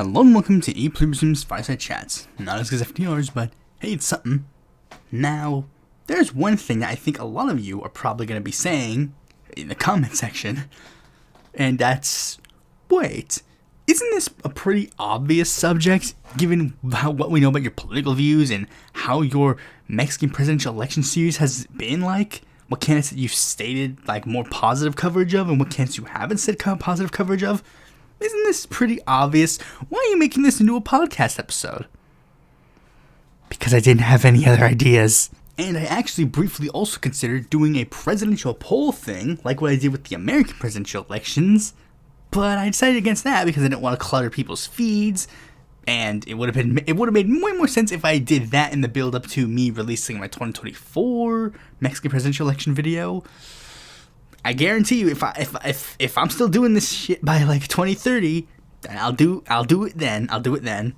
Hello and welcome to Pluribus Unum's Fireside Chats. Not as good as FDR's, but hey, it's something. Now, there's one thing that I think a lot of you are probably going to be saying in the comment section, and that's, wait, isn't this a pretty obvious subject, given what we know about your political views and how your Mexican presidential election series has been like? What candidates that you've stated like more positive coverage of, and what candidates you haven't said positive coverage of? Isn't this pretty obvious? Why are you making this into a podcast episode? Because I didn't have any other ideas. And I actually briefly also considered doing a presidential poll thing, like what I did with the American presidential elections, but I decided against that because I didn't want to clutter people's feeds, and it would have made way more sense if I did that in the build up to me releasing my 2024 Mexican presidential election video. I guarantee you, if I'm still doing this shit by like 2030, then I'll do it then.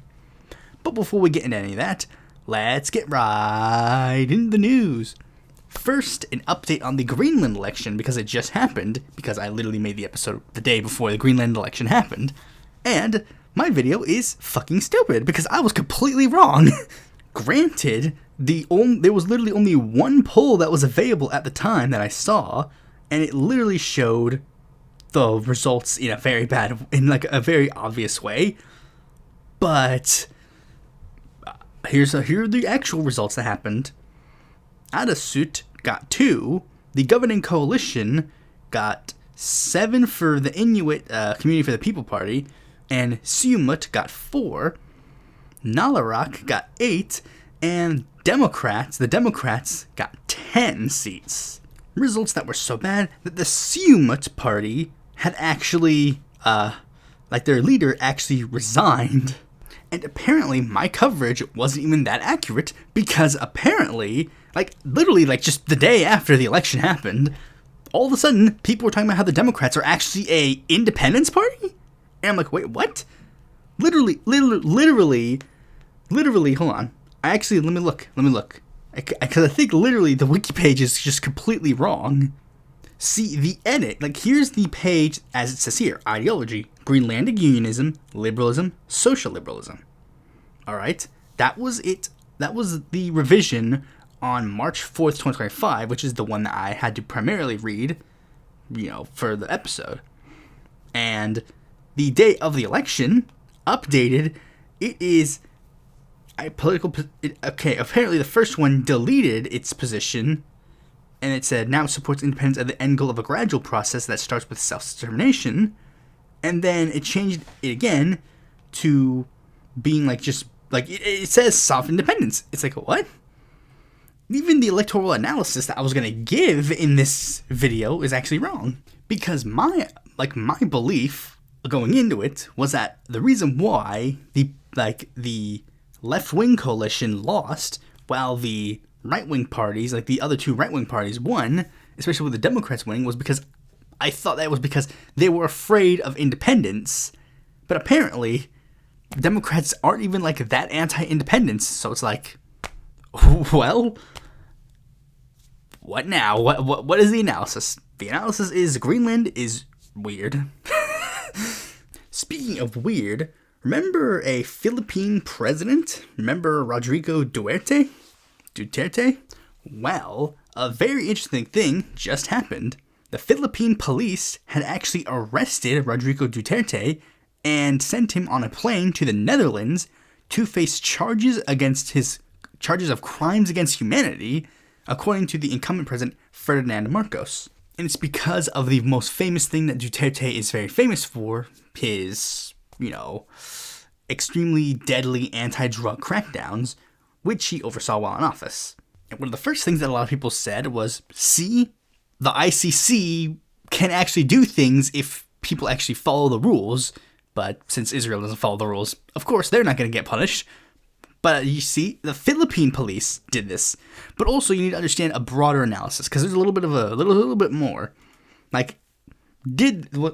But before we get into any of that, let's get right into the news. First, an update on the Greenland election, because it just happened, because I literally made the episode the day before the Greenland election happened, and my video is fucking stupid, because I was completely wrong. Granted, there was literally only one poll that was available at the time that I saw, and it literally showed the results in a very very obvious way. But here are the actual results that happened. Adasut got 2. The governing coalition got 7 for the Inuit Community for the People Party, and Siumut got 4. Nalarak got 8, and the Democrats got 10 seats. Results that were so bad that the Siumut party had actually, their leader actually resigned. And apparently my coverage wasn't even that accurate, because apparently, literally just the day after the election happened, all of a sudden, people were talking about how the Democrats are actually a independence party? And I'm like, wait, what? Literally, hold on. Let me look. Because I think literally the wiki page is just completely wrong. See, the edit, here's the page as it says here. Ideology, Greenlandic unionism, liberalism, social liberalism. Alright, that was it. That was the revision on March 4th, 2025, which is the one that I had to primarily read, for the episode. And the day of the election, updated, it is... apparently the first one deleted its position, and it said now it supports independence as the end goal of a gradual process that starts with self-determination, and then it changed it again to being it says soft independence. It's like, what? Even the electoral analysis that I was going to give in this video is actually wrong, because my belief going into it was that the reason why the left-wing coalition lost, while the right-wing parties, the other two right-wing parties, won, especially with the Democrats winning, was because I thought that was because they were afraid of independence. But apparently, Democrats aren't even that anti-independence. So it's well, what now? What is the analysis? The analysis is Greenland is weird. Speaking of weird, remember a Philippine president? Remember Rodrigo Duterte? Well, a very interesting thing just happened. The Philippine police had actually arrested Rodrigo Duterte and sent him on a plane to the Netherlands to face charges of crimes against humanity, according to the incumbent president Ferdinand Marcos. And it's because of the most famous thing that Duterte is very famous for, his, extremely deadly anti-drug crackdowns, which he oversaw while in office. And one of the first things that a lot of people said was, see, the ICC can actually do things if people actually follow the rules, but since Israel doesn't follow the rules, of course they're not going to get punished. But you see, the Philippine police did this. But also you need to understand a broader analysis, because there's a little bit more.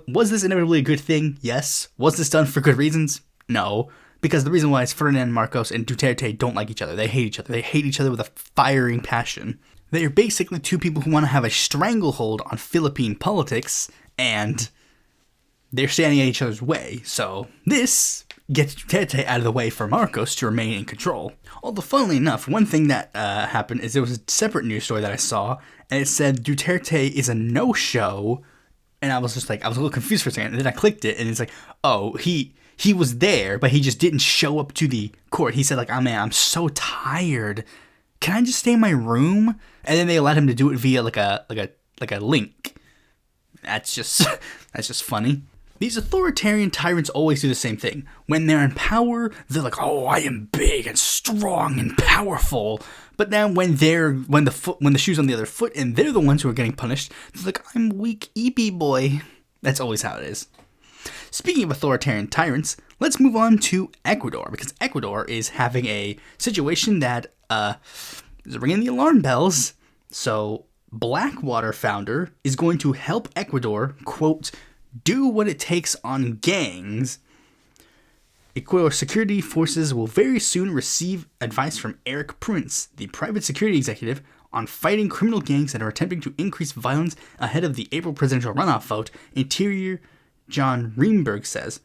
Was this inevitably a good thing? Yes. Was this done for good reasons? No. Because the reason why is Ferdinand Marcos and Duterte don't like each other. They hate each other. They hate each other with a firing passion. They are basically two people who want to have a stranglehold on Philippine politics, and they're standing in each other's way. So this get Duterte out of the way for Marcos to remain in control. Although, funnily enough, one thing that happened is there was a separate news story that I saw, and it said Duterte is a no-show, and I was just like, I was a little confused for a second, and then I clicked it, and it's like, oh, he was there, but he just didn't show up to the court. He said, like, oh man, I'm so tired. Can I just stay in my room? And then they allowed him to do it via like a link. That's just funny. These authoritarian tyrants always do the same thing. When they're in power, they're like, "Oh, I am big and strong and powerful." But then when the shoe's on the other foot and they're the ones who are getting punished, they're like, "I'm weak, eepy boy." That's always how it is. Speaking of authoritarian tyrants, let's move on to Ecuador, because Ecuador is having a situation that is ringing the alarm bells. So, Blackwater founder is going to help Ecuador, quote, do what it takes on gangs. Ecuador security forces will very soon receive advice from Eric Prince, the private security executive, on fighting criminal gangs that are attempting to increase violence ahead of the April presidential runoff vote, Interior John Reimberg says.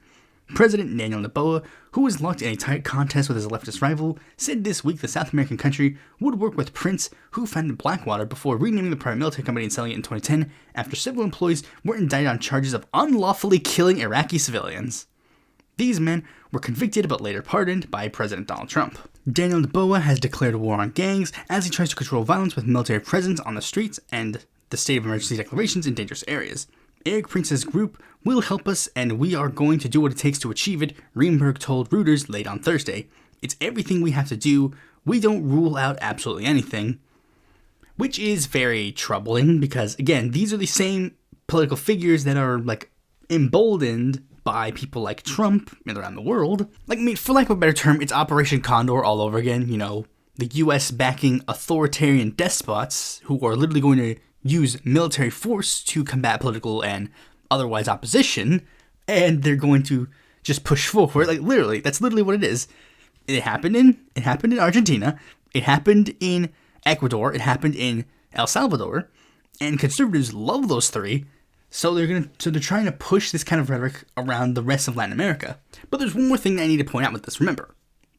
President Daniel Noboa, who was locked in a tight contest with his leftist rival, said this week the South American country would work with Prince, who founded Blackwater before renaming the private military company and selling it in 2010 after several employees were indicted on charges of unlawfully killing Iraqi civilians. These men were convicted but later pardoned by President Donald Trump. Daniel Noboa has declared war on gangs as he tries to control violence with military presence on the streets and the state of emergency declarations in dangerous areas. Eric Prince's group will help us, and we are going to do what it takes to achieve it, Reimberg told Reuters late on Thursday. It's everything we have to do. We don't rule out absolutely anything. Which is very troubling because, again, these are the same political figures that are, like, emboldened by people like Trump and around the world. Like, I mean, for lack of a better term, it's Operation Condor all over again. You know, the U.S. backing authoritarian despots who are literally going to use military force to combat political and otherwise opposition, and they're going to just push forward. Like, literally, that's literally what it is. It happened in Argentina, it happened in Ecuador, it happened in El Salvador, and conservatives love those three, so they're trying to push this kind of rhetoric around the rest of Latin America. But there's one more thing that I need to point out with this. Remember,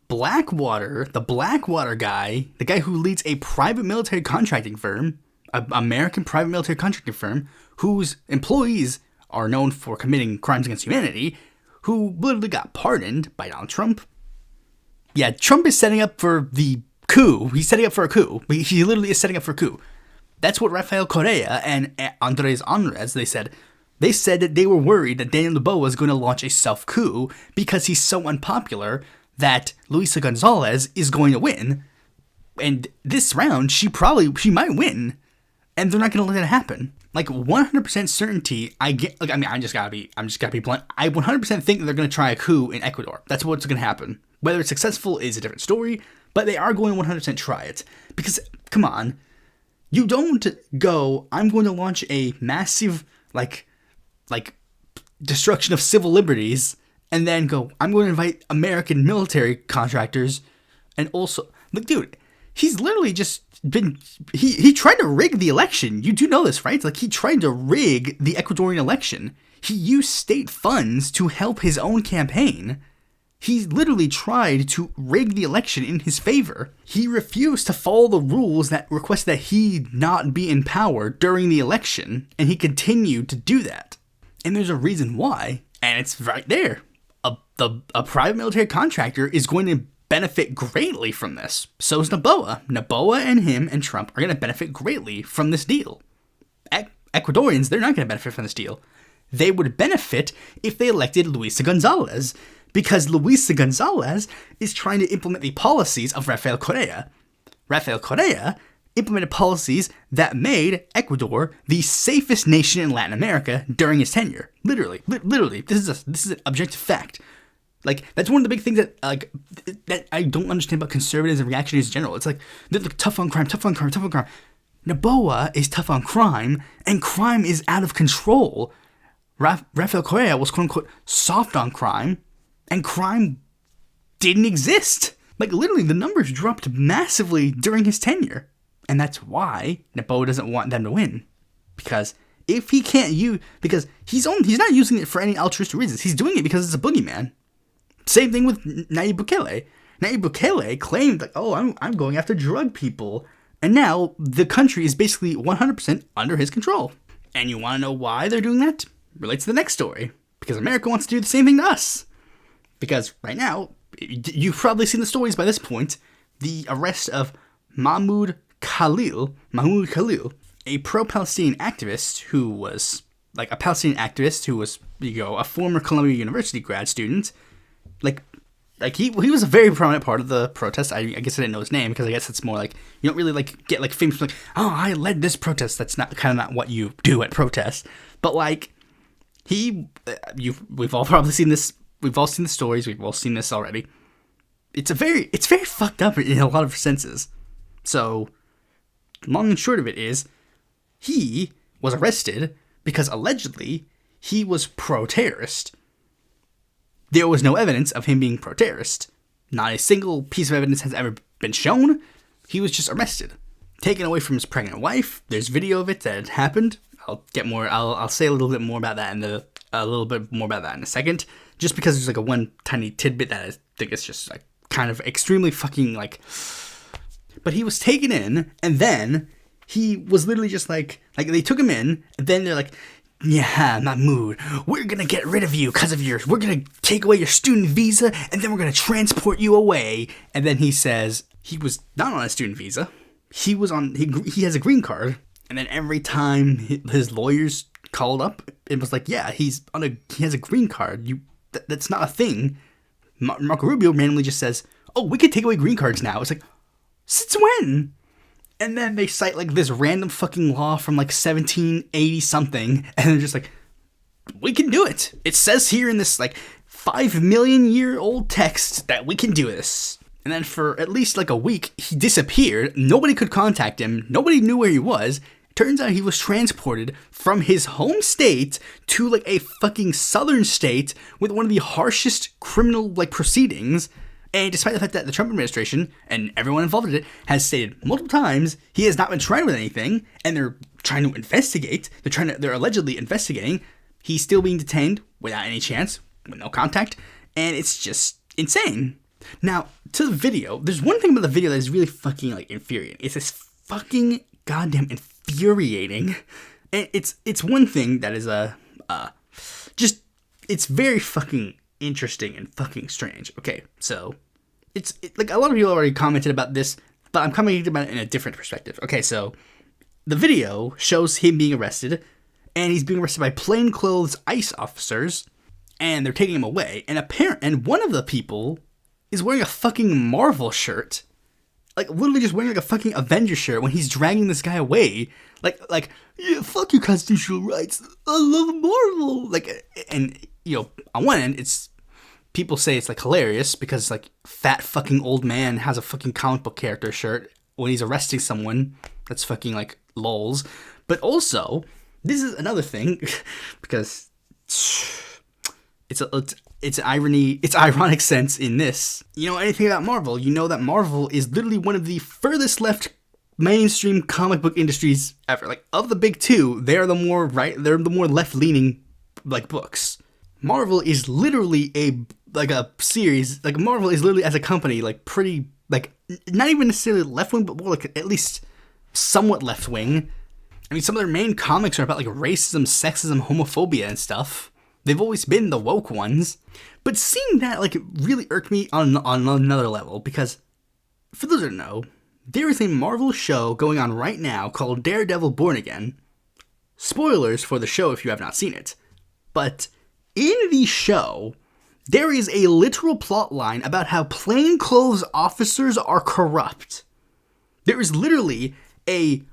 Blackwater, the Blackwater guy, the guy who leads a private military contracting firm, an American private military contracting firm, whose employees are known for committing crimes against humanity, who literally got pardoned by Donald Trump. Yeah, Trump is setting up for the coup. He's setting up for a coup. He literally is setting up for a coup. That's what Rafael Correa and Andres Anres, they said. They said that they were worried that Daniel Noboa was going to launch a self-coup because he's so unpopular that Luisa Gonzalez is going to win. And this round, she might win. And they're not going to let that happen. Like, 100% certainty, I'm just gotta be blunt. I 100% think that they're going to try a coup in Ecuador. That's what's going to happen. Whether it's successful is a different story, but they are going to 100% try it. Because, come on, you don't go, I'm going to launch a massive, like destruction of civil liberties, and then go, I'm going to invite American military contractors, and also, look, dude, he's literally just been, he tried to rig the election. You do know this, right? Like, he tried to rig the Ecuadorian election. He used state funds to help his own campaign. He literally tried to rig the election in his favor. He refused to follow the rules that requested that he not be in power during the election, and he continued to do that. And there's a reason why, and it's right there. A private military contractor is going to benefit greatly from this. So is Noboa. Noboa and him and Trump are going to benefit greatly from this deal. Ecuadorians, they're not going to benefit from this deal. They would benefit if they elected Luisa Gonzalez, because Luisa Gonzalez is trying to implement the policies of Rafael Correa. Rafael Correa implemented policies that made Ecuador the safest nation in Latin America during his tenure. Literally, this is an objective fact. Like, that's one of the big things that I don't understand about conservatives and reactionaries in general. It's like, they're like, tough on crime. Noboa is tough on crime, and crime is out of control. Rafael Correa was, quote-unquote, soft on crime, and crime didn't exist. Like, literally, the numbers dropped massively during his tenure. And that's why Noboa doesn't want them to win. Because if he can't use, because he's not using it for any altruistic reasons. He's doing it because it's a boogeyman. Same thing with Nayib Bukele. Nayib Bukele claimed, like, oh, I'm going after drug people. And now the country is basically 100% under his control. And you want to know why they're doing that? Relates to the next story. Because America wants to do the same thing to us. Because right now, you've probably seen the stories by this point, the arrest of Mahmoud Khalil, a pro-Palestinian activist who was, like, a Palestinian activist who was, a former Columbia University grad student. Like he was a very prominent part of the protest. I guess I didn't know his name because I guess it's more like you don't really like get like famous like, oh, I led this protest. That's not what you do at protests. But like we've all probably seen this. We've all seen the stories. We've all seen this already. It's very fucked up in a lot of senses. So long and short of it is he was arrested because allegedly he was pro-terrorist. There was no evidence of him being pro-terrorist. Not a single piece of evidence has ever been shown. He was just arrested, taken away from his pregnant wife. There's video of it that happened. I'll say a little bit more about that in a second. Just because there's like a one tiny tidbit that I think is just like kind of extremely fucking like. But he was taken in, and then he was literally just like they took him in, and then they're like, yeah, Mahmoud, we're gonna get rid of you we're gonna take away your student visa, and then we're gonna transport you away. And then he says he was not on a student visa. He has a green card. And then every time his lawyers called up, it was like, yeah, he has a green card. That's not a thing. Marco Rubio randomly just says, oh, we could take away green cards now. It's like, since when? And then they cite like this random fucking law from like 1780 something, and they're just like, we can do it. It says here in this like 5 million year old text that we can do this. And then for at least like a week, he disappeared. Nobody could contact him. Nobody knew where he was. Turns out he was transported from his home state to like a fucking southern state with one of the harshest criminal like proceedings. And despite the fact that the Trump administration and everyone involved in it has stated multiple times he has not been tried with anything, and they're trying to investigate, they're allegedly investigating, he's still being detained without any chance, with no contact, and it's just insane. Now, to the video, there's one thing about the video that is really fucking like infuriating. It's this fucking goddamn infuriating. And it's one thing that is it's very fucking interesting and fucking strange. Okay, so it's like a lot of people already commented about this, but I'm commenting about it in a different perspective. Okay, so the video shows him being arrested, and he's being arrested by plainclothes ICE officers, and they're taking him away. And one of the people is wearing a fucking Marvel shirt, like literally just wearing like a fucking Avenger shirt when he's dragging this guy away. Like yeah, fuck your constitutional rights. I love Marvel. Like, and on one end, it's people say it's like hilarious because like fat fucking old man has a fucking comic book character shirt when he's arresting someone. That's fucking like lols. But also, this is another thing because it's irony, it's ironic sense in this. You know anything about Marvel, you know that Marvel is literally one of the furthest left mainstream comic book industries ever. Like of the big two, they're the more left-leaning like books. Marvel is literally a series, like Marvel is literally as a company like pretty like not even necessarily left-wing, but more like at least somewhat left-wing. I mean, some of their main comics are about like racism, sexism, homophobia and stuff. They've always been the woke ones. But seeing that, like, it really irked me on another level. Because, for those who don't know, there is a Marvel show going on right now called Daredevil Born Again. Spoilers for the show if you have not seen it. But in the show, there is a literal plot line about how plainclothes officers are corrupt. There is literally a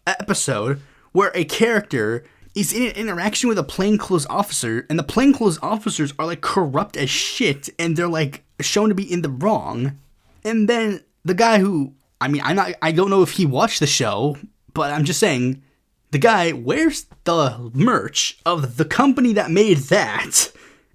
episode where a character is in an interaction with a plainclothes officer, and the plainclothes officers are like corrupt as shit, and they're like shown to be in the wrong. And then the guy who, I don't know if he watched the show, but I'm just saying, the guy wears the merch of the company that made that,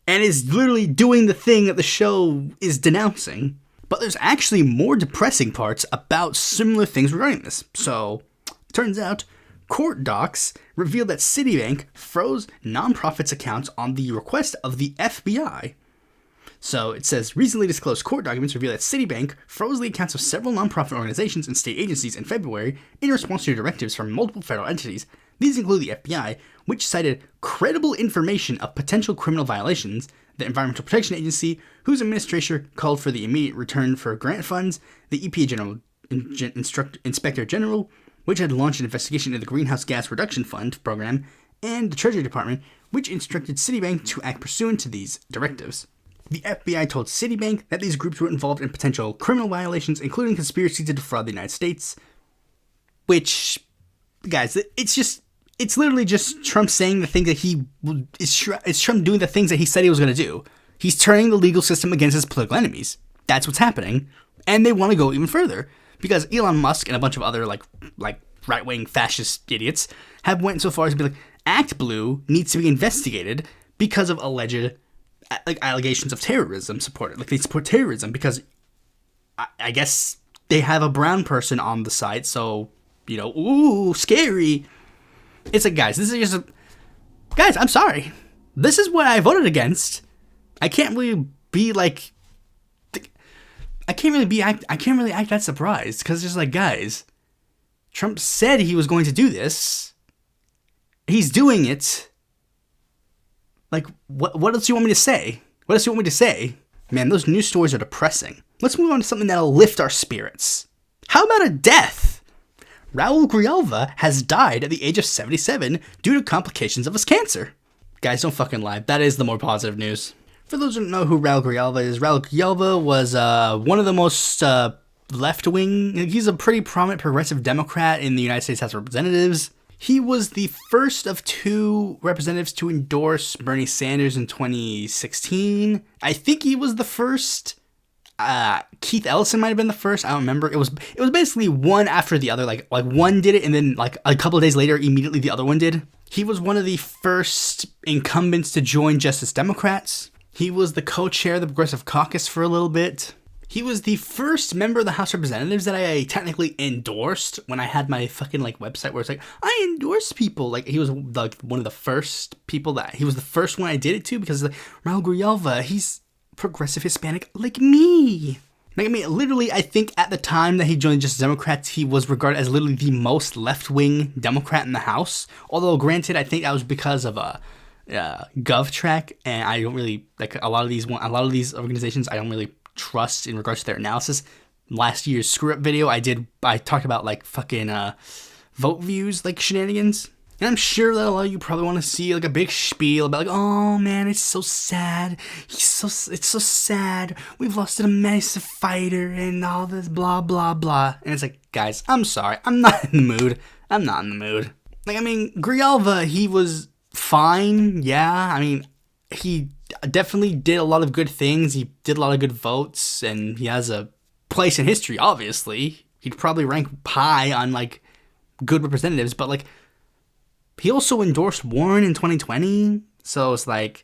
and is literally doing the thing that the show is denouncing. But there's actually more depressing parts about similar things regarding this. So, it turns out, court docs revealed that Citibank froze nonprofits' accounts on the request of the FBI. So it says, recently disclosed court documents reveal that Citibank froze the accounts of several nonprofit organizations and state agencies in February in response to directives from multiple federal entities. These include the FBI, which cited credible information of potential criminal violations, the Environmental Protection Agency, whose administration called for the immediate return for grant funds, the EPA General Inspector General, which had launched an investigation into the Greenhouse Gas Reduction Fund program, and the Treasury Department, which instructed Citibank to act pursuant to these directives. The FBI told Citibank that these groups were involved in potential criminal violations, including conspiracy to defraud the United States, which, guys, it's literally just Trump saying the thing that it's Trump doing the things that he said he was going to do. He's turning the legal system against his political enemies. That's what's happening. And they want to go even further, because Elon Musk and a bunch of other like right-wing fascist idiots have went so far as to be like, Act Blue needs to be investigated because of alleged allegations of terrorism supported. Like, they support terrorism because I guess they have a brown person on the site, so, ooh, scary. It's like, guys, guys, I'm sorry. This is what I voted against. I can't really be like, I can't really act that surprised, because it's just like, guys, Trump said he was going to do this. He's doing it. Like, what else do you want me to say? What else do you want me to say? Man, those news stories are depressing. Let's move on to something that'll lift our spirits. How about a death? Raúl Grijalva has died at the age of 77 due to complications of his cancer. Guys, don't fucking lie. That is the more positive news. For those who don't know who Raúl Grijalva is, Raúl Grijalva was one of the most left-wing... He's a pretty prominent progressive Democrat in the United States House of Representatives. He was the first of two representatives to endorse Bernie Sanders in 2016. I think he was the first. Keith Ellison might have been the first. I don't remember. It was basically one after the other. Like one did it, and then like a couple of days later, immediately the other one did. He was one of the first incumbents to join Justice Democrats. He was the co-chair of the Progressive Caucus for a little bit. He was the first member of the House of Representatives that I technically endorsed when I had my fucking like website where it's like, I endorse people. Like, he was like one of the first people he was the first one I did it to, because like, Raúl Grijalva, he's progressive Hispanic like me. Like, I mean, literally, I think at the time that he joined Justice Democrats, he was regarded as literally the most left-wing Democrat in the House. Although, granted, I think that was because of GovTrack, and I don't really like a lot of these organizations. I don't really trust in regards to their analysis. Last year's screw up video I talked about like fucking vote views like shenanigans, and I'm sure that a lot of you probably want to see like a big spiel about like, oh man, it's so sad, it's so sad, we've lost a massive fighter and all this blah blah blah. And it's like, guys, I'm sorry, I'm not in the mood. Like, I mean, Grijalva, he was fine, yeah. I mean, he definitely did a lot of good things. He did a lot of good votes, and he has a place in history, obviously. He'd probably rank high on, like, good representatives, but, like, he also endorsed Warren in 2020, so it's like,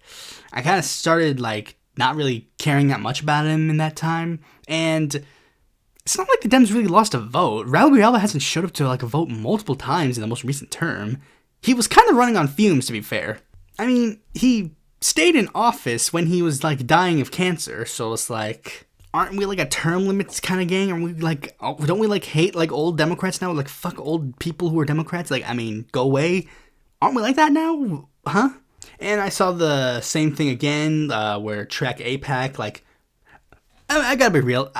I kind of started, like, not really caring that much about him in that time, and it's not like the Dems really lost a vote. Raúl Grijalva hasn't showed up to, like, a vote multiple times in the most recent term. He was kind of running on fumes, to be fair. I mean, he stayed in office when he was like dying of cancer, so it's like, aren't we like a term limits kind of gang? Are we like, don't we like hate like old Democrats now? Like, fuck old people who are Democrats. Like, I mean, go away. Aren't we like that now? Huh? And I saw the same thing again, where Track APAC, like, I gotta be real.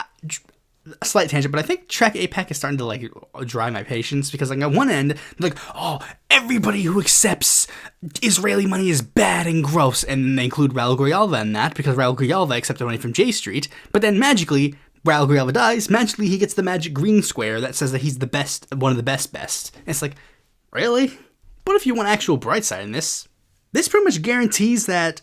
A slight tangent, but I think Track APAC is starting to like dry my patience, because like on one end, they're like, oh, everybody who accepts Israeli money is bad and gross, and they include Raúl Grijalva in that, because Raúl Grijalva accepted money from J Street, but then magically, Raúl Grijalva dies, magically he gets the magic green square that says that he's the best, one of the best. And it's like, really? But if you want actual bright side in this pretty much guarantees that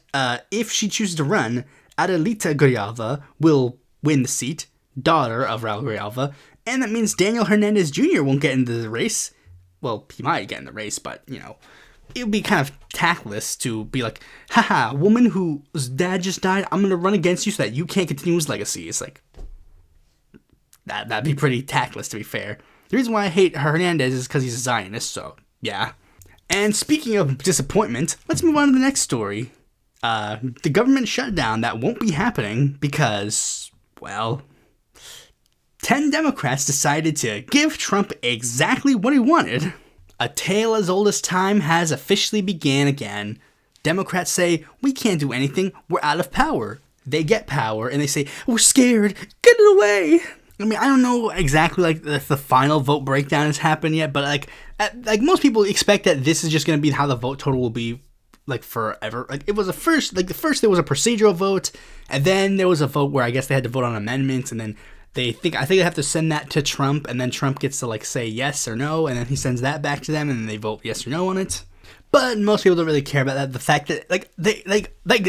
if she chooses to run, Adelita Grijalva will win the seat, daughter of Raúl Grijalva, and that means Daniel Hernandez Jr. won't get into the race. Well, he might get in the race, but, it would be kind of tactless to be like, haha, woman whose dad just died, I'm going to run against you so that you can't continue his legacy. It's like, that'd be pretty tactless, to be fair. The reason why I hate Hernandez is because he's a Zionist, so, yeah. And speaking of disappointment, let's move on to the next story. the government shutdown that won't be happening because, well, 10 Democrats decided to give Trump exactly what he wanted. A tale as old as time has officially began again. Democrats say, we can't do anything, we're out of power. They get power and they say, we're scared, get it away. I mean, I don't know exactly like if the final vote breakdown has happened yet, but like most people expect that this is just going to be how the vote total will be like forever. Like it was first there was a procedural vote, and then there was a vote where I guess they had to vote on amendments, and then I think they have to send that to Trump, and then Trump gets to like say yes or no, and then he sends that back to them, and then they vote yes or no on it. But most people don't really care about that. The fact that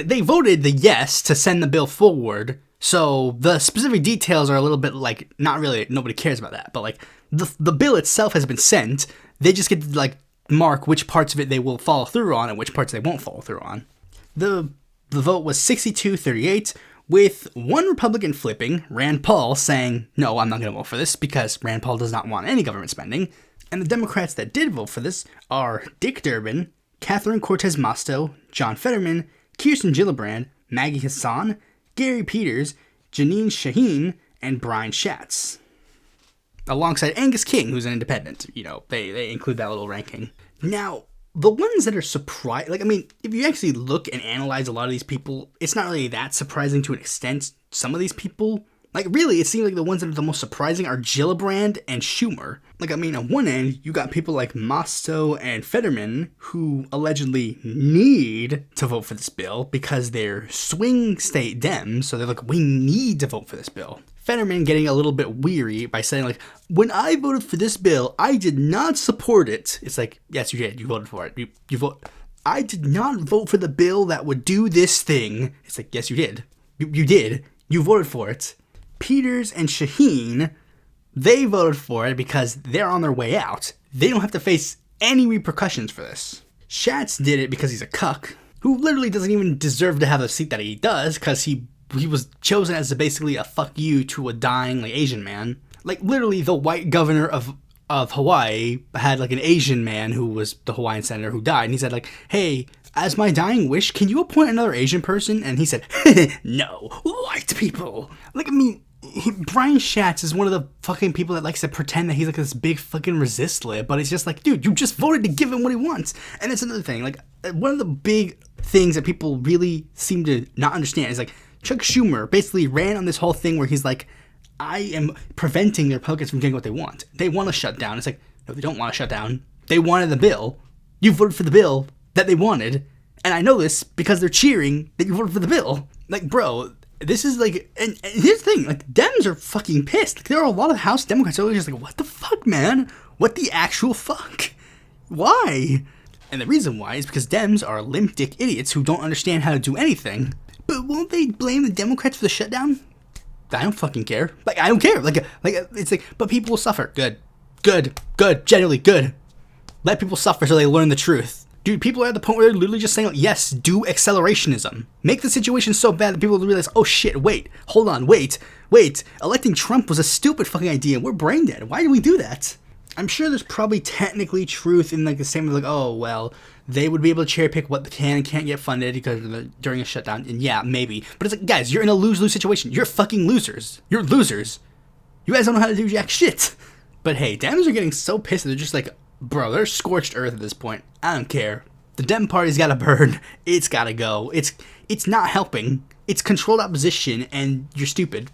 they voted the yes to send the bill forward. So the specific details are a little bit like not really, nobody cares about that. But like the bill itself has been sent. They just get to like mark which parts of it they will follow through on and which parts they won't follow through on. The vote was 62-38 with one Republican flipping, Rand Paul, saying, no, I'm not going to vote for this because Rand Paul does not want any government spending. And the Democrats that did vote for this are Dick Durbin, Catherine Cortez Masto, John Fetterman, Kirsten Gillibrand, Maggie Hassan, Gary Peters, Janine Shaheen, and Brian Schatz. Alongside Angus King, who's an independent. You know, they include that little ranking. Now, the ones that are surprised, like, I mean, if you actually look and analyze a lot of these people, it's not really that surprising to an extent. Some of these people, like, really, it seems like the ones that are the most surprising are Gillibrand and Schumer. Like, I mean, on one end, you got people like Masto and Fetterman who allegedly need to vote for this bill because they're swing state Dems, so they're like, we need to vote for this bill. Fetterman getting a little bit weary by saying, like, when I voted for this bill, I did not support it. It's like, yes, you did. You voted for it. You vote. I did not vote for the bill that would do this thing. It's like, yes, you did. You did. You voted for it. Peters and Shaheen, they voted for it because they're on their way out. They don't have to face any repercussions for this. Schatz did it because he's a cuck, who literally doesn't even deserve to have the seat that he does, because he was chosen as basically a fuck you to a dying like Asian man. Like literally the white governor of Hawaii had like an Asian man who was the Hawaiian senator who died, and he said like, hey, as my dying wish, can you appoint another Asian person? And he said, no, white people. Like, I mean, Brian Schatz is one of the fucking people that likes to pretend that he's like this big fucking resist lib, but it's just like, dude, you just voted to give him what he wants. And that's another thing, like, one of the big things that people really seem to not understand is like, Chuck Schumer basically ran on this whole thing where he's like, I am preventing the Republicans from getting what they want. They want to shut down. It's like, no, they don't want to shut down. They wanted the bill. You voted for the bill that they wanted, and I know this because they're cheering that you voted for the bill. Like, bro, this is like, and here's the thing, like, Dems are fucking pissed. Like, there are a lot of House Democrats who are just like, what the fuck, man? What the actual fuck? Why? And the reason why is because Dems are limp dick idiots who don't understand how to do anything. But won't they blame the Democrats for the shutdown? I don't fucking care. Like, I don't care. Like it's like, but people will suffer. Good. Generally good. Let people suffer so they learn the truth. Dude, people are at the point where they're literally just saying, like, yes, do accelerationism. Make the situation so bad that people realize, oh shit, wait, hold on, wait. Electing Trump was a stupid fucking idea. We're brain dead. Why did we do that? I'm sure there's probably technically truth in like the same, like, oh, well, they would be able to cherry pick what can and can't get funded because during a shutdown. And yeah, maybe. But it's like, guys, you're in a lose-lose situation. You're fucking losers. You're losers. You guys don't know how to do jack shit. But hey, Dems are getting so pissed that they're just like, bro, they're scorched earth at this point. I don't care. The Dem party's gotta burn. It's gotta go. It's not helping. It's controlled opposition, and you're stupid.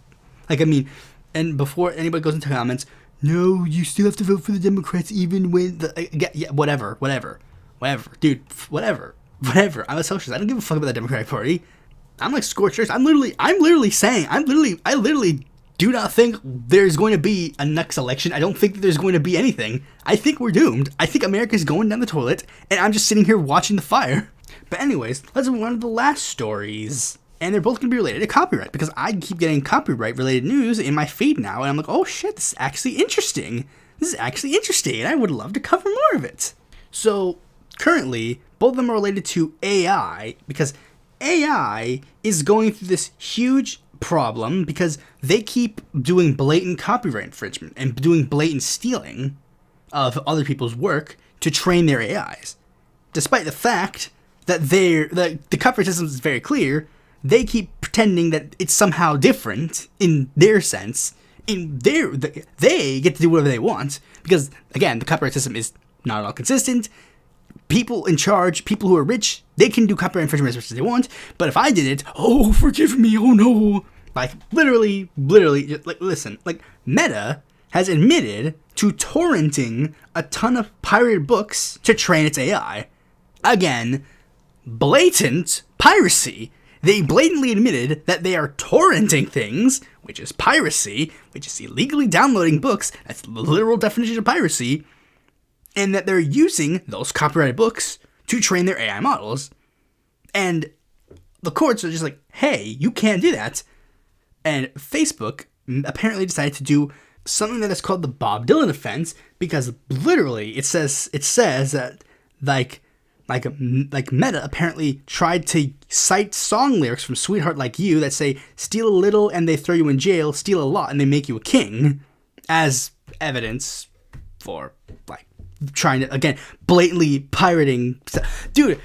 Like, I mean, and before anybody goes into comments, no, you still have to vote for the Democrats even when yeah, whatever, dude, whatever. I'm a socialist. I don't give a fuck about the Democratic Party. I'm like scorched earth. I'm literally saying, I literally do not think there's going to be a next election. I don't think that there's going to be anything. I think we're doomed. I think America's going down the toilet, and I'm just sitting here watching the fire. But anyways, let's move on to the last stories. And they're both going to be related to copyright, because I keep getting copyright-related news in my feed now, and I'm like, oh shit, this is actually interesting. And I would love to cover more of it. So, currently, both of them are related to AI, because AI is going through this huge problem because they keep doing blatant copyright infringement and doing blatant stealing of other people's work to train their AIs. Despite the fact that the copyright system is very clear. They keep pretending that it's somehow different in their sense. They get to do whatever they want because, again, the copyright system is not at all consistent. People in charge, people who are rich, they can do copyright infringement as much as they want. But if I did it, oh, forgive me, oh no. Like, literally, like, listen, like, Meta has admitted to torrenting a ton of pirated books to train its AI. Again, blatant piracy. They blatantly admitted that they are torrenting things, which is piracy, which is illegally downloading books. That's the literal definition of piracy. And that they're using those copyrighted books to train their AI models. And the courts are just like, hey, you can't do that. And Facebook apparently decided to do something that is called the Bob Dylan offense, because literally it says that like Meta apparently tried to cite song lyrics from Sweetheart Like You that say, steal a little and they throw you in jail, steal a lot and they make you a king, as evidence for, like, trying to, again, blatantly pirating. Dude,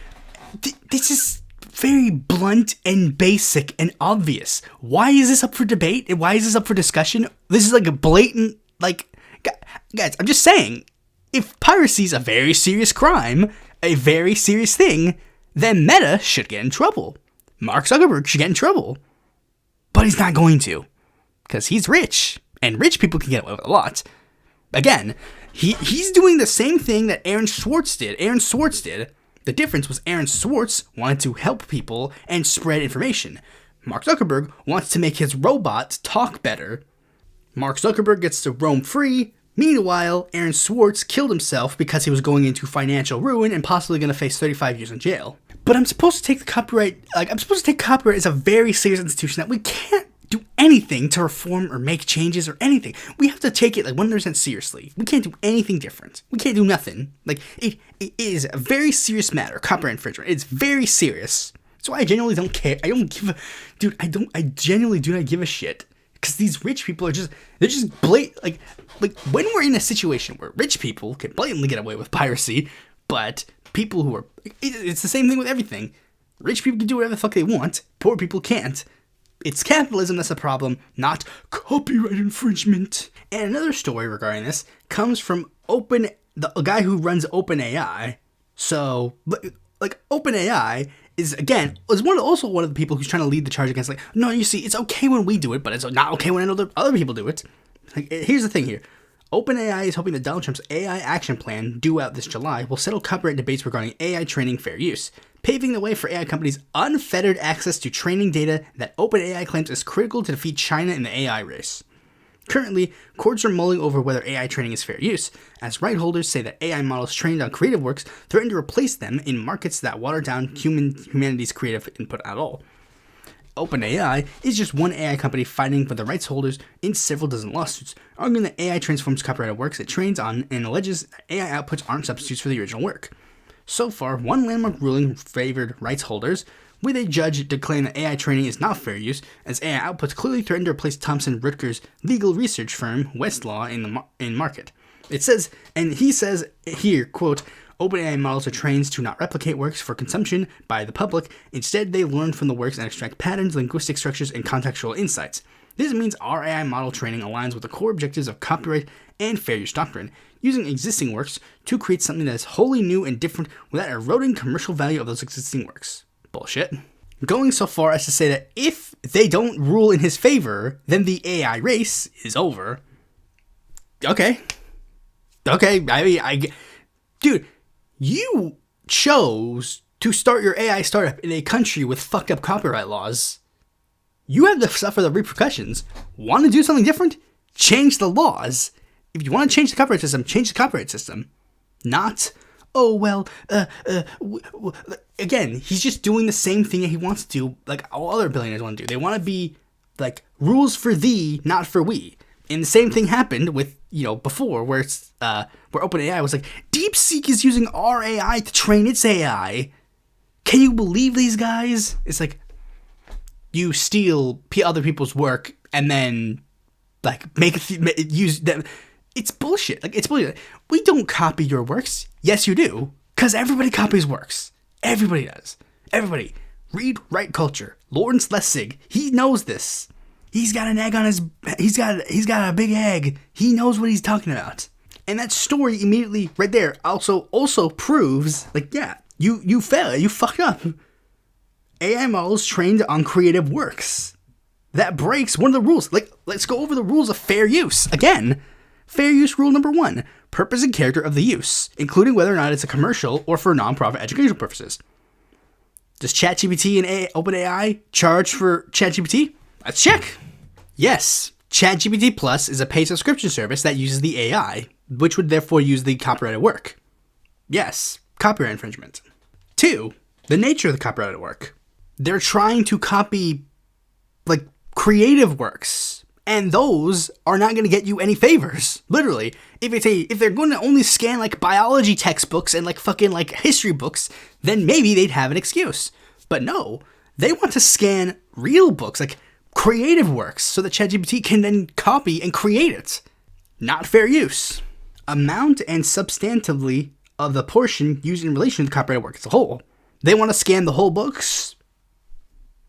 this is very blunt and basic and obvious. Why is this up for debate and why is this up for discussion? This is like a blatant, like, guys, I'm just saying, if piracy is a very serious crime, a very serious thing, then Meta should get in trouble. Mark Zuckerberg should get in trouble. But he's not going to, because he's rich, and rich people can get away with a lot. Again, he's doing the same thing that Aaron Swartz did. The difference was Aaron Swartz wanted to help people and spread information. Mark Zuckerberg wants to make his robot talk better. Mark Zuckerberg gets to roam free. Meanwhile, Aaron Swartz killed himself because he was going into financial ruin and possibly going to face 35 years in jail. But I'm supposed to take the copyright, copyright as a very serious institution that we can't do anything to reform or make changes or anything. We have to take it like 100% seriously. We can't do anything different. We can't do nothing. Like, it is a very serious matter, copyright infringement. It's very serious. So I genuinely don't care. I genuinely do not give a shit. Because these rich people are they're just blatant, like when we're in a situation where rich people can blatantly get away with piracy, but people who are, it's the same thing with everything. Rich people can do whatever the fuck they want, poor people can't. It's capitalism that's the problem, not copyright infringement. And another story regarding this comes from the guy who runs OpenAI. So, like, OpenAI is one of the people who's trying to lead the charge against, like, no, you see, it's okay when we do it, but it's not okay when other people do it. Like, here's the thing here. OpenAI is hoping that Donald Trump's AI action plan, due out this July, will settle copyright debates regarding AI training fair use, paving the way for AI companies' unfettered access to training data that OpenAI claims is critical to defeat China in the AI race. Currently, courts are mulling over whether AI training is fair use, as right holders say that AI models trained on creative works threaten to replace them in markets that water down humanity's creative input at all. OpenAI is just one AI company fighting for the rights holders in several dozen lawsuits, arguing that AI transforms copyrighted works it trains on and alleges that AI outputs aren't substitutes for the original work. So far, one landmark ruling favored rights holders, with a judge declaring that AI training is not fair use, as AI outputs clearly threaten to replace Thomson Reuters' legal research firm, Westlaw, in market. It says, and he says here, quote, OpenAI models are trained to not replicate works for consumption by the public. Instead, they learn from the works and extract patterns, linguistic structures, and contextual insights. This means our AI model training aligns with the core objectives of copyright and fair use doctrine, using existing works to create something that is wholly new and different without eroding commercial value of those existing works. Bullshit. Going so far as to say that if they don't rule in his favor, then the AI race is over. Okay, dude, you chose to start your AI startup in a country with fucked up copyright laws. You have to suffer the repercussions. Want to do something different? Change the laws. If you want to change the copyright system, change the copyright system. Not, again, he's just doing the same thing that he wants to do, like all other billionaires want to do. They want to be, like, rules for thee, not for we. And the same thing happened with, before, where OpenAI was like, DeepSeek is using our AI to train its AI. Can you believe these guys? It's like, you steal other people's work and then, like, use them. It's bullshit. Like, it's bullshit. We don't copy your works. Yes, you do. Because everybody copies works. Everybody does. Everybody. Read Right Culture. Lawrence Lessig. He knows this. He's got an egg on his... He's got a big egg. He knows what he's talking about. And that story immediately, right there, also proves, like, yeah, you failed. You fucked up. AI models trained on creative works. That breaks one of the rules. Like, let's go over the rules of fair use. Again, fair use rule number 1. Purpose and character of the use, including whether or not it's a commercial or for non-profit educational purposes. Does ChatGPT and OpenAI charge for ChatGPT? Let's check. Yes, ChatGPT Plus is a paid subscription service that uses the AI, which would therefore use the copyrighted work. Yes, copyright infringement. 2, the nature of the copyrighted work. They're trying to copy, like, creative works, and those are not going to get you any favors. Literally, if they're going to only scan like biology textbooks and like fucking like history books, then maybe they'd have an excuse. But no, they want to scan real books, like creative works, so that ChatGPT can then copy and create it. Not fair use. Amount and substantively of the portion used in relation to the copyrighted work as a whole. They want to scan the whole books.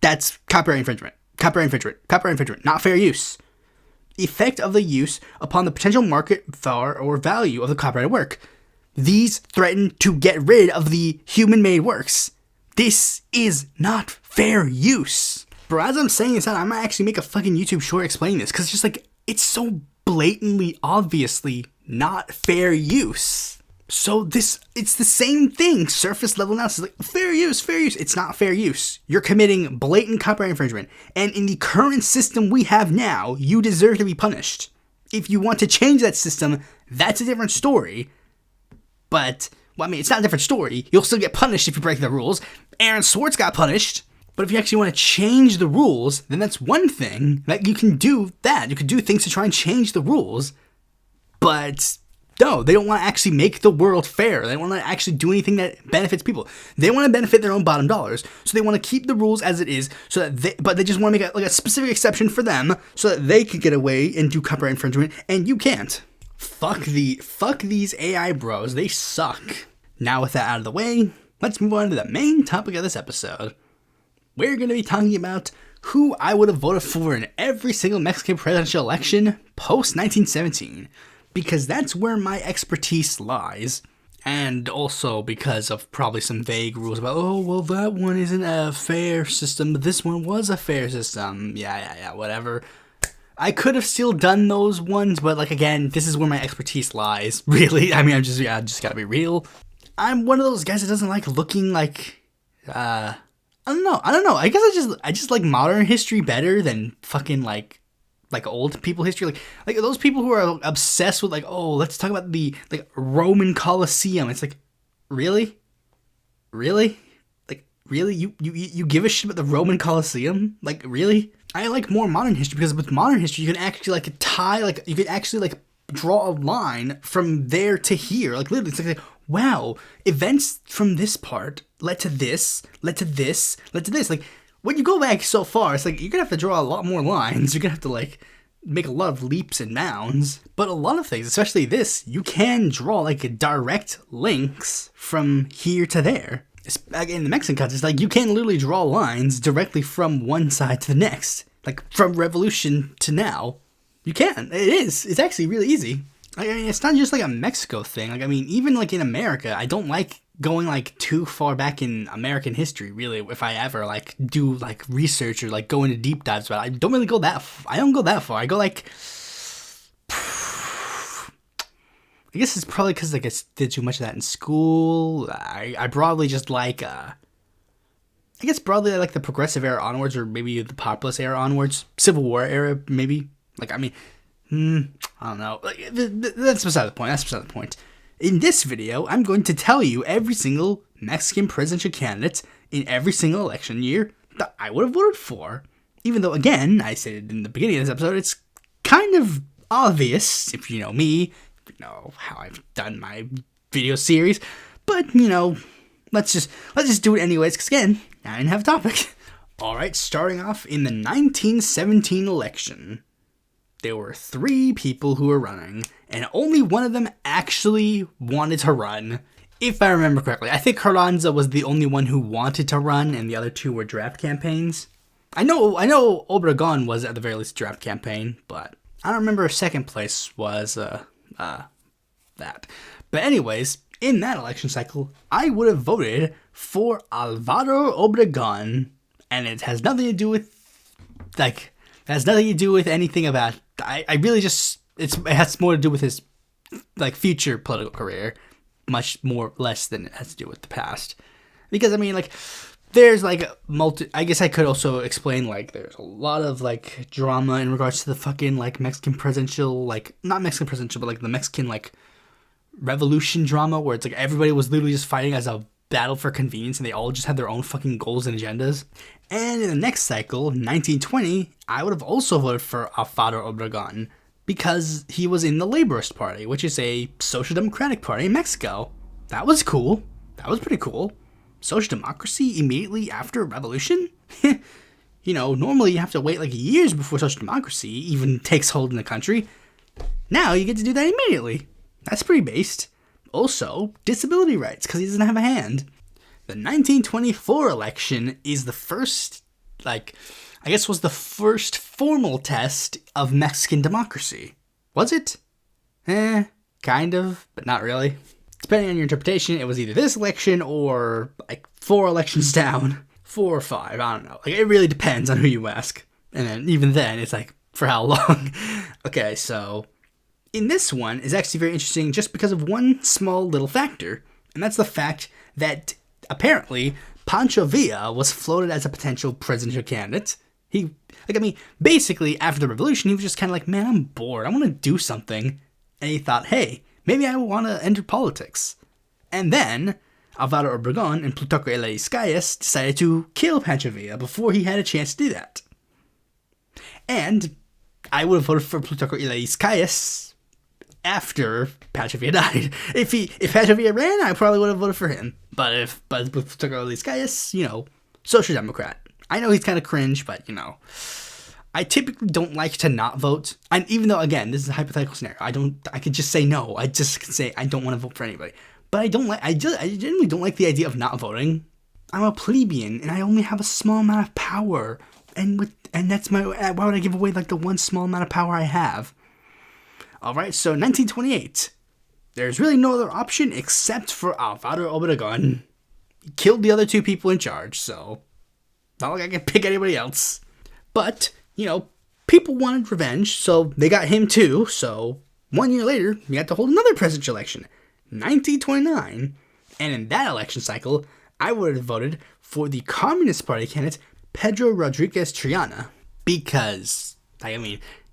That's copyright infringement. Copyright infringement. Copyright infringement. Not fair use. Effect of the use upon the potential market or value of the copyrighted work. These threaten to get rid of the human-made works. This is not fair use. Bro, as I'm saying this out, I might actually make a fucking YouTube short explaining this, because it's just like, it's so blatantly, obviously not fair use. So it's the same thing. Surface level analysis, like, fair use. It's not fair use. You're committing blatant copyright infringement. And in the current system we have now, you deserve to be punished. If you want to change that system, that's a different story. But, well, I mean, it's not a different story. You'll still get punished if you break the rules. Aaron Swartz got punished. But if you actually want to change the rules, then that's one thing. That you can do that. You can do things to try and change the rules. But no, they don't want to actually make the world fair. They don't want to actually do anything that benefits people. They want to benefit their own bottom dollars. So they want to keep the rules as it is, but they just want to make a specific exception for them so that they can get away and do copyright infringement and you can't. Fuck these AI bros. They suck. Now with that out of the way, let's move on to the main topic of this episode. We're going to be talking about who I would have voted for in every single Mexican presidential election post-1917. Because that's where my expertise lies. And also because of probably some vague rules about, oh, well, that one isn't a fair system, but this one was a fair system. Yeah, whatever. I could have still done those ones, but, like, again, this is where my expertise lies, really. I mean, I just gotta be real. I'm one of those guys that doesn't like looking like, I don't know. I guess I just like modern history better than fucking, like old people history, like those people who are obsessed with, like, oh, let's talk about the, like, Roman Colosseum. It's like, really, like, really, you give a shit about the Roman Colosseum? Like, really? I like more modern history, because with modern history you can actually, like, you can actually, like, draw a line from there to here. Like, literally, it's like, wow, events from this part led to this. Like, when you go back so far, it's like, you're gonna have to draw a lot more lines. You're gonna have to, like, make a lot of leaps and bounds. But a lot of things, especially this, you can draw, like, direct links from here to there. In the Mexican context, like, you can literally draw lines directly from one side to the next. Like, from revolution to now. You can. It's actually really easy. I mean, it's not just, like, a Mexico thing. Like, I mean, even, like, in America, I don't like going, like, too far back in American history, really, if I ever, like, do, like, research or, like, go into deep dives about it. I don't really go that I don't go that far. I go, like, I guess it's probably because, like, I did too much of that in school. I broadly just like, I guess broadly I like the progressive era onwards, or maybe the populist era onwards. Civil War era, maybe. Like, I mean, I don't know. Like, that's beside the point. In this video, I'm going to tell you every single Mexican presidential candidate in every single election year that I would have voted for. Even though, again, I said in the beginning of this episode, it's kind of obvious, if you know me, you know how I've done my video series. But, you know, let's just do it anyways, because, again, I didn't have a topic. Alright, starting off in the 1917 election, there were 3 people who were running, and only one of them actually wanted to run. if I remember correctly. I think Carranza was the only one who wanted to run, and the other two were draft campaigns. I know Obregon was at the very least a draft campaign, but I don't remember if second place was that. But anyways, in that election cycle, I would have voted for Alvaro Obregon, and it has nothing to do with anything about. I really just it has more to do with his future political career, much more less than it has to do with the past. Because I mean, there's I guess I could also explain there's a lot of drama in regards to the fucking Mexican presidential not Mexican presidential but the Mexican revolution drama where it's everybody was literally just fighting as a battle for convenience and they all just had their own fucking goals and agendas. And in the next cycle, 1920, I would have also voted for Alvaro Obregon because he was in the Laborist Party, which is a social democratic party in Mexico. That was cool. That was pretty cool. Social democracy immediately after a revolution? Normally you have to wait years before social democracy even takes hold in the country. Now you get to do that immediately. That's pretty based. Also, disability rights, because he doesn't have a hand. The 1924 election is the first, was the first formal test of Mexican democracy. Was it? Kind of, but not really. Depending on your interpretation, it was either this election or 4 elections down. 4 or 5, I don't know. It really depends on who you ask. And then even then, it's for how long? Okay, so in this one is actually very interesting just because of one small little factor. And that's the fact that apparently Pancho Villa was floated as a potential presidential candidate. He, basically after the revolution, he was just kind of man, I'm bored. I want to do something. And he thought, hey, maybe I want to enter politics. And then Alvaro Obregón and Plutarco Elias Calles decided to kill Pancho Villa before he had a chance to do that. And I would have voted for Plutarco Elias Calles after Pancho Villa died. If Pancho Villa ran, I probably would have voted for him. But with Plutarco Elias Calles, social democrat. I know he's kind of cringe, but I typically don't like to not vote. And even though, again, this is a hypothetical scenario, I could just say no. I just can say I don't want to vote for anybody. But I genuinely don't like the idea of not voting. I'm a plebeian, and I only have a small amount of power. And that's why would I give away the one small amount of power I have? Alright, so 1928. There's really no other option except for Alvaro Obregón. He killed the other 2 people in charge, so not like I can pick anybody else. But, people wanted revenge, so they got him too. So 1 year later, we had to hold another presidential election, 1929. And in that election cycle, I would have voted for the Communist Party candidate, Pedro Rodriguez Triana. Because,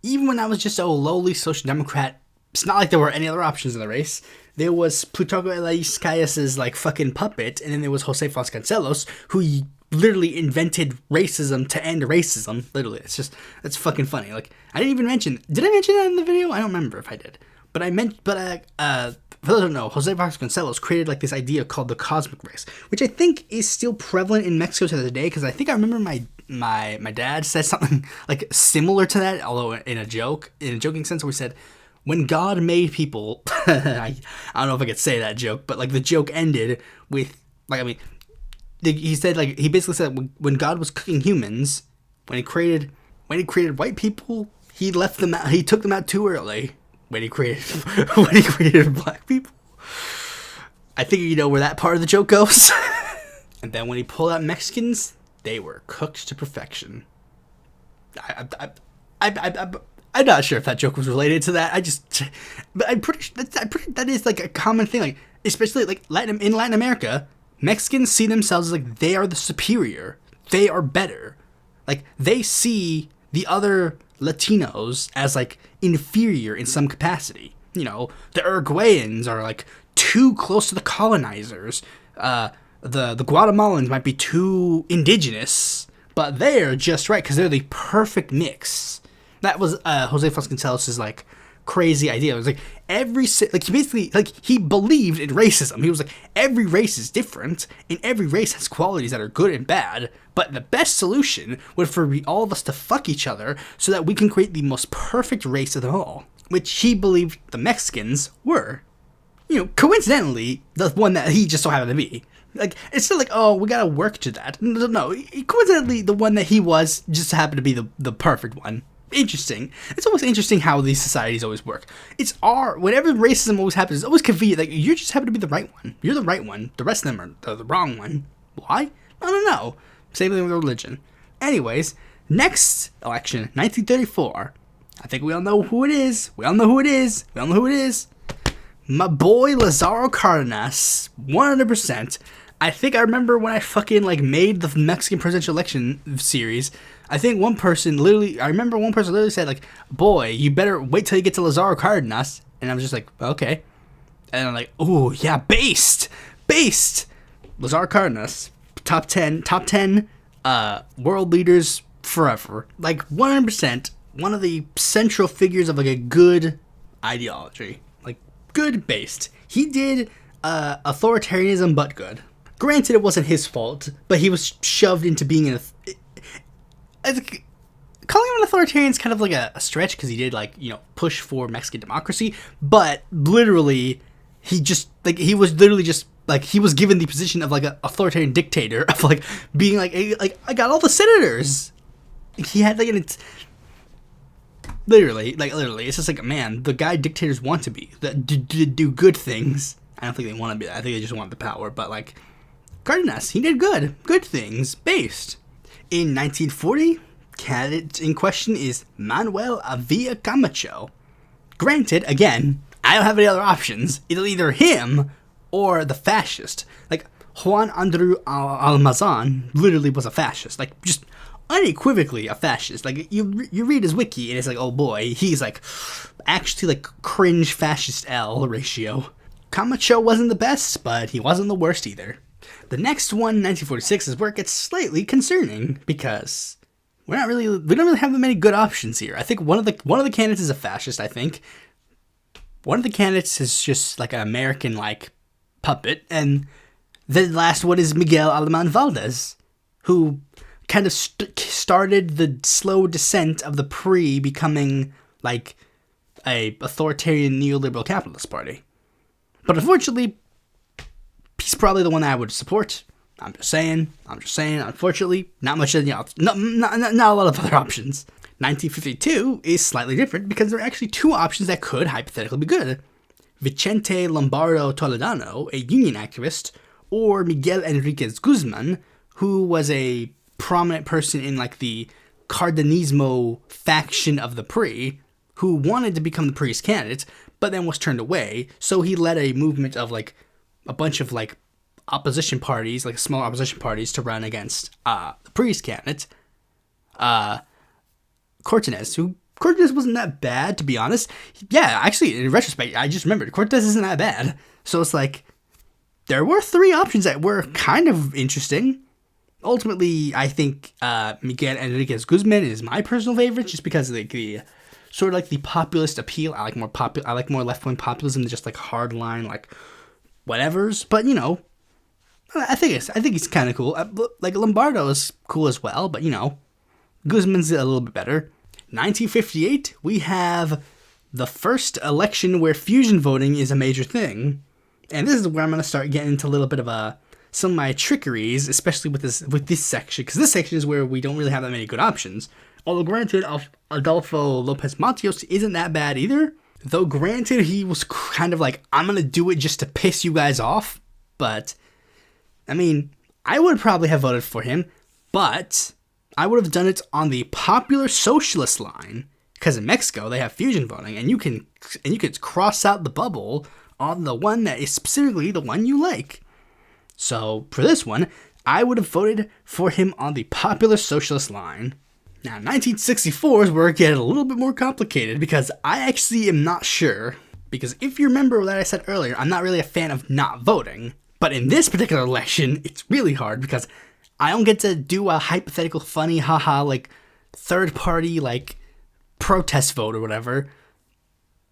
even when I was just a lowly social democrat, it's not like there were any other options in the race. There was Plutarco Elias Calles' fucking puppet, and then there was Jose Vasconcelos, who literally invented racism to end racism. Literally, it's fucking funny. I didn't even mention. Did I mention that in the video? I don't remember if I did. But for those who don't know, Jose Vasconcelos created this idea called the cosmic race, which I think is still prevalent in Mexico to this day. Because I think I remember my dad said something similar to that, although in a joking sense, where he said, when God made people, I don't know if I could say that joke, but the joke ended with he said he basically said when God was cooking humans, when he created white people, he left them out, he took them out too early. When he created black people, I think you know where that part of the joke goes. And then when he pulled out Mexicans, they were cooked to perfection. I'm not sure if that joke was related to that. But I'm pretty sure that is a common thing. Especially in Latin America, Mexicans see themselves as they are the superior. They are better. They see the other Latinos as inferior in some capacity. The Uruguayans are too close to the colonizers. The Guatemalans might be too indigenous, but they're just right because they're the perfect mix. That was Jose Vasconcelos' crazy idea. It was he believed in racism. He was every race is different, and every race has qualities that are good and bad, but the best solution would for all of us to fuck each other so that we can create the most perfect race of them all, which he believed the Mexicans were. coincidentally, the one that he just so happened to be. Like, it's still like, oh, we gotta work to that. No, coincidentally, the one that he was just happened to be the perfect one. Interesting. It's always interesting how these societies always work. Whenever racism always happens, it's always convenient. Like, you just happen to be the right one. You're the right one. The rest of them are the wrong one. Why? I don't know. Same thing with religion. Anyways, next election, 1934. I think we all know who it is. My boy Lázaro Cárdenas, 100%. I think I remember when I fucking made the Mexican presidential election series. I think one person literally said like, "Boy, you better wait till you get to Lázaro Cárdenas." And I was just like, "Okay." And I'm like, "Oh yeah, based." Lázaro Cárdenas, top 10 world leaders forever. Like 100%, one of the central figures of like a good ideology. Good based. He did authoritarianism, but good. Granted, it wasn't his fault, but he was shoved into being calling him an authoritarian is kind of like a stretch because he did push for Mexican democracy, but literally he was given the position of like an authoritarian dictator of like being like I got all the senators. He had Literally, it's just like, man, the guy dictators want to be, that do good things. I don't think they want to be that. I think they just want the power. But, Cárdenas, he did good things, based. In 1940, candidate in question is Manuel Avila Camacho. Granted, again, I don't have any other options. It's either him or the fascist. Juan Andreu Almazan literally was a fascist. Just unequivocally a fascist. You read his wiki and it's like, oh boy, he's actually cringe fascist L ratio. Camacho wasn't the best, but he wasn't the worst either. The next one, 1946, is where it gets slightly concerning because we don't really have that many good options here. I think one of the candidates is a fascist. I think one of the candidates is just an American puppet, and the last one is Miguel Alemán Valdez, who kind of started the slow descent of the PRI becoming a authoritarian neoliberal capitalist party. But unfortunately, he's probably the one that I would support. I'm just saying. Unfortunately, not much. Not a lot of other options. 1952 is slightly different because there are actually two options that could hypothetically be good: Vicente Lombardo Toledano, a union activist, or Miguel Enriquez Guzman, who was a prominent person in the Cardenismo faction of the PRI, who wanted to become the PRI's candidate, but then was turned away. So he led a movement of a bunch of opposition parties, smaller opposition parties, to run against the PRI's candidate, Cortines. Cortines wasn't that bad, to be honest. Yeah, actually, in retrospect, I just remembered Cortines isn't that bad. So it's there were three options that were kind of interesting. Ultimately, I think Miguel Enriquez Guzman is my personal favorite, just because of the sort of the populist appeal. I like more left wing populism than just hardline whatevers. But I think he's kind of cool. Lombardo is cool as well, but Guzman's a little bit better. 1958, we have the first election where fusion voting is a major thing, and this is where I'm going to start getting into a little bit of some of my trickeries, especially with this section, because this section is where we don't really have that many good options. Although granted, Adolfo Lopez Mateos isn't that bad either. Though granted, he was kind of I'm gonna do it just to piss you guys off. But, I mean, I would probably have voted for him, but I would have done it on the popular socialist line, because in Mexico they have fusion voting, and you can cross out the bubble on the one that is specifically the one you like. So, for this one, I would have voted for him on the popular socialist line. Now, 1964 is where it gets a little bit more complicated, because I actually am not sure. Because if you remember what I said earlier, I'm not really a fan of not voting. But in this particular election, it's really hard, because I don't get to do a hypothetical funny, haha, third party, protest vote or whatever.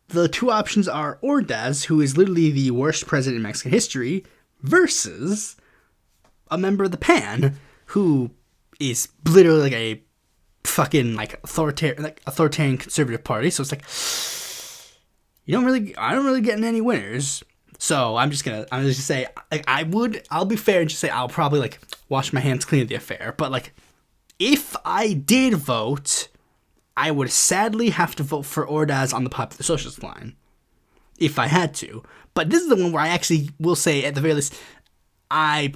The two options are Ordaz, who is literally the worst president in Mexican history, versus a member of the PAN, who is literally a fucking authoritarian conservative party. So it's I don't really get any winners. So I'm just gonna say, like, I'll be fair and just say I'll probably like wash my hands clean of the affair. But like, if I did vote, I would sadly have to vote for Ordaz on the Popular Socialist line, if I had to. But this is the one where I actually will say, at the very least, I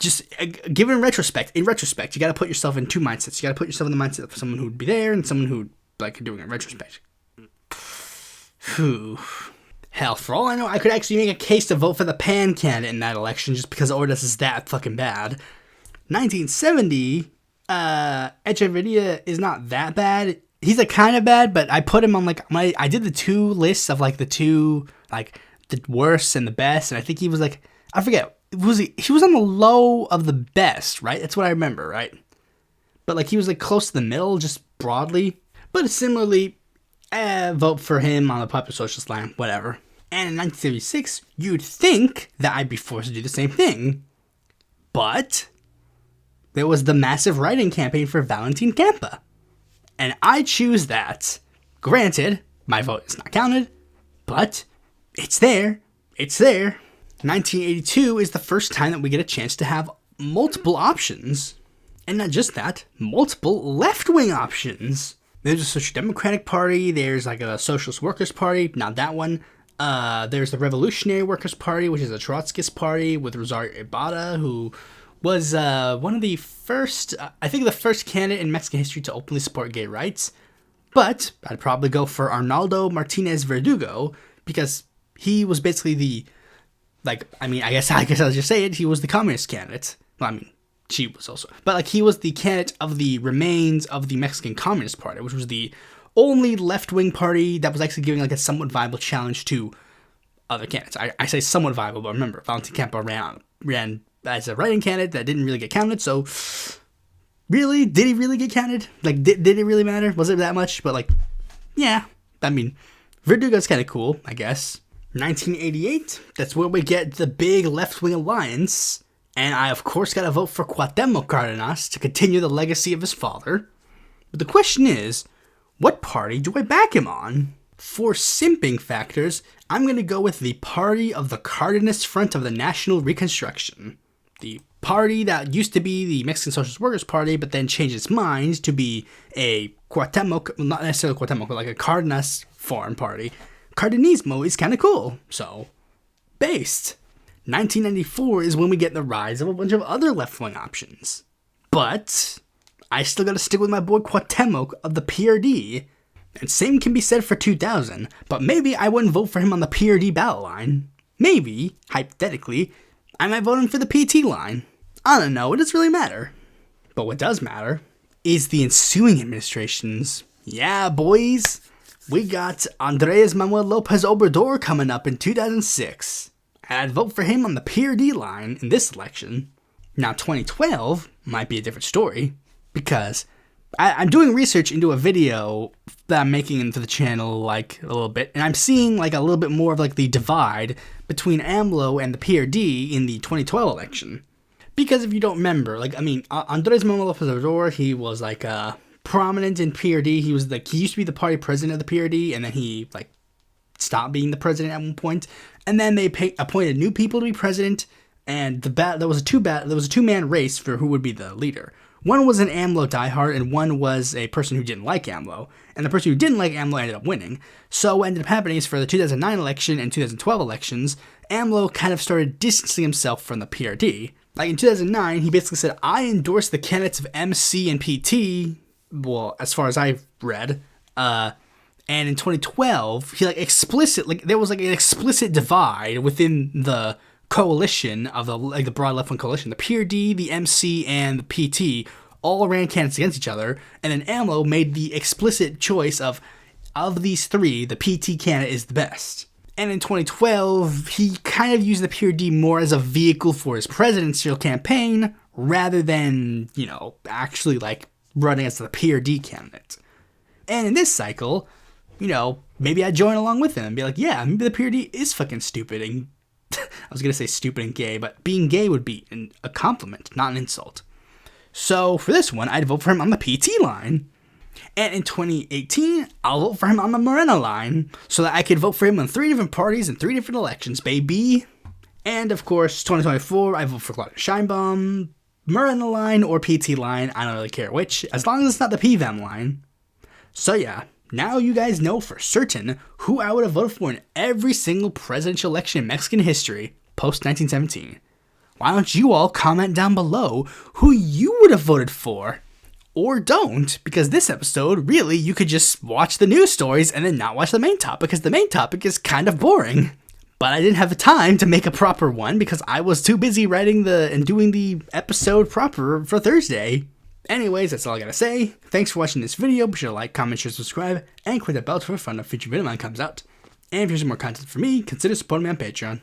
just, given in retrospect, you got to put yourself in two mindsets. You got to put yourself in the mindset of someone who would be there and someone who would like doing it in retrospect. Whew. Hell, for all I know, I could actually make a case to vote for the PAN candidate in that election just because Ordaz is that fucking bad. 1970, Echeverria is not that bad. He's like kind of bad, but I put him on like I did the two lists of like the two, like the worst and the best, and I think he was like, I forget, he was on the low of the best, right? That's what I remember, right? But like he was like close to the middle, just broadly. But similarly, vote for him on the Popular Socialist line, whatever. And in 1976, you'd think that I'd be forced to do the same thing. But there was the massive write-in campaign for Valentin Campa. And I choose that. Granted, my vote is not counted, but it's there. It's there. 1982 is the first time that we get a chance to have multiple options. And not just that, multiple left-wing options. There's a Social Democratic Party, there's like a Socialist Workers' Party, not that one. There's the Revolutionary Workers' Party, which is a Trotskyist party with Rosario Ibarra, who was one of the first, I think the first candidate in Mexican history to openly support gay rights. But I'd probably go for Arnaldo Martinez Verdugo, because he was basically the, like, I guess I'll just say it, he was the communist candidate. Well, she was also, but like he was the candidate of the remains of the Mexican Communist Party, which was the only left-wing party that was actually giving like a somewhat viable challenge to other candidates. I say somewhat viable, but remember, Valentin Campa ran as a write-in candidate that didn't really get counted, so really, did he really get counted? Like, did it really matter? Was it that much? But like, yeah, Verdugo's kind of cool, I guess. 1988, that's where we get the big left-wing alliance. And I, of course, got to vote for Cuauhtémoc Cárdenas to continue the legacy of his father. But the question is, what party do I back him on? For simping factors, I'm going to go with the party of the Cardenas Front of the National Reconstruction. The party that used to be the Mexican Socialist Workers' Party, but then changed its mind to be a Cuauhtémoc, well, not necessarily Cuauhtémoc, but like a Cardenas foreign party. Cardenismo is kind of cool, so based. 1994 is when we get the rise of a bunch of other left-wing options. But I still gotta stick with my boy Cuauhtémoc of the PRD. And same can be said for 2000, but maybe I wouldn't vote for him on the PRD ballot line. Maybe, hypothetically, I might vote him for the PT line. I don't know, it doesn't really matter. But what does matter is the ensuing administrations. Yeah, boys, we got Andrés Manuel López Obrador coming up in 2006. I'd vote for him on the PRD line in this election. Now, 2012 might be a different story, because I'm doing research into a video that I'm making for the channel, like, a little bit, and I'm seeing, like, a little bit more of, like, the divide between AMLO and the PRD in the 2012 election. Because if you don't remember, like, Andrés Manuel López Obrador, he was, like, prominent in PRD. He was, like, he used to be the party president of the PRD, and then he, like, stopped being the president at one point. And then they appointed new people to be president, and there was a two-man race for who would be the leader. One was an AMLO diehard, and one was a person who didn't like AMLO. And the person who didn't like AMLO ended up winning. So what ended up happening is for the 2009 election and 2012 elections, AMLO kind of started distancing himself from the PRD. Like in 2009, he basically said, I endorse the candidates of MC and PT, well, as far as I've read, and in 2012, he there was like an explicit divide within the coalition of the broad left-wing coalition. The PRD, the MC, and the PT all ran candidates against each other, and then AMLO made the explicit choice of these three, the PT candidate is the best. And in 2012, he kind of used the PRD more as a vehicle for his presidential campaign, rather than, actually like running as the PRD candidate. And in this cycle, maybe I'd join along with him and be like, yeah, maybe the PRD is fucking stupid. And I was going to say stupid and gay, but being gay would be a compliment, not an insult. So for this one, I'd vote for him on the PT line. And in 2018, I'll vote for him on the Morena line so that I could vote for him on 3 different parties in 3 different elections, baby. And of course, 2024, I vote for Claudia Sheinbaum, Morena line or PT line, I don't really care which, as long as it's not the PVAM line. So yeah, now you guys know for certain who I would have voted for in every single presidential election in Mexican history post-1917. Why don't you all comment down below who you would have voted for? Or don't, because this episode, really, you could just watch the news stories and then not watch the main topic, because the main topic is kind of boring. But I didn't have the time to make a proper one because I was too busy writing and doing the episode proper for Thursday. Anyways, that's all I gotta say. Thanks for watching this video. Be sure to like, comment, share, subscribe, and click the bell to for fun when a future video of mine comes out. And if you want some more content from me, consider supporting me on Patreon.